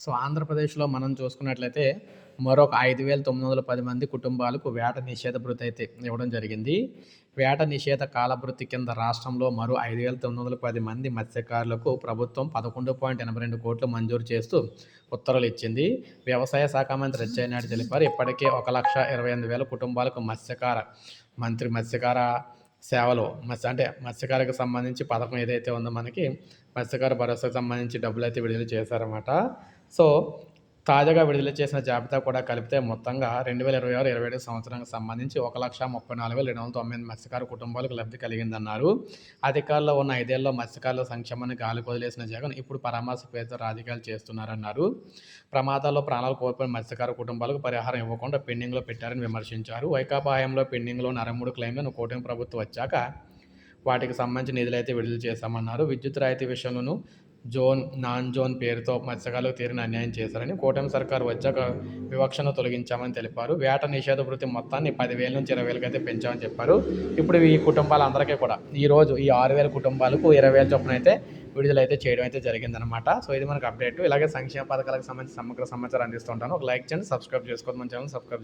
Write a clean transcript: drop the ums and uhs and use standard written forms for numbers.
So, ఆంధ్రప్రదేశ్‌లో మనం చూసుకున్నట్లయితే మరొక 5,910 మంది కుటుంబాలకు వేట నిషేధ భృతయితే ఇవ్వడం జరిగింది. వేట నిషేధ కాలభృతి కింద రాష్ట్రంలో మరో 5,910 మంది మత్స్యకారులకు ప్రభుత్వం 11.82 కోట్లు మంజూరు చేస్తూ ఉత్తర్వులిచ్చింది. వ్యవసాయ శాఖ మంత్రి అచ్చెన్నాయుడు తెలిపారు. ఇప్పటికే 1,28,000 కుటుంబాలకు మత్స్యకార సేవలు అంటే మత్స్యకారకు సంబంధించి పథకం ఏదైతే ఉందో మనకి మత్స్యకార భరోసాకు సంబంధించి డబ్బులైతే విడుదల చేశారన్నమాట. సో, తాజాగా విడుదల చేసిన జాబితా కూడా కలిపితే మొత్తంగా 2026, 27 సంవత్సరానికి సంబంధించి 1,34,209 మత్స్యకార కుటుంబాలకు లబ్ధి కలిగిందన్నారు. అధికారంలో ఉన్న 5 ఏళ్లలో మత్స్యకారుల సంక్షేమాన్ని గాలికి వదిలేసిన జగన్ ఇప్పుడు పరామర్శ పేరుతో రాజకీయాలు చేస్తున్నారన్నారు. ప్రమాదాల్లో ప్రాణాలు కోల్పోయిన మత్స్యకార కుటుంబాలకు పరిహారం ఇవ్వకుండా పెండింగ్‌లో పెట్టారని విమర్శించారు. వైకాపా హయాంలో పెండింగ్‌లో ఉన్న 63 క్లెయిమ్లను కూటమి ప్రభుత్వం వచ్చాక వాటికి సంబంధించి నిధులైతే విడుదల చేశామన్నారు. విద్యుత్ రాయితీ విషయంలోనూ నాన్ జోన్ పేరుతో మత్స్యకారులకు తీరని అన్యాయం చేశారని, కూటమి సర్కారు వచ్చాక వివక్షను తొలగించామని తెలిపారు. వేట నిషేధ భృతి మొత్తాన్ని 10,000 నుంచి 20,000 అయితే పెంచామని చెప్పారు. ఇప్పుడు ఈ కుటుంబాలందరికీ కూడా ఈరోజు ఈ 6,000 కుటుంబాలకు 20,000 చొప్పున అయితే విడుదలైతే చేయడం అయితే జరిగిందనమాట. సో, ఇది మనకు అప్డేట్. ఇలాగే సంక్షేమ పథకాలకు సంబంధించి సమగ్ర సమాచారం అందిస్తుంటాను. ఒక లైక్ చేయండి, సబ్స్క్రైబ్ చేసుకోవద్దు, మన ఛానల్ సబ్స్క్రైబ్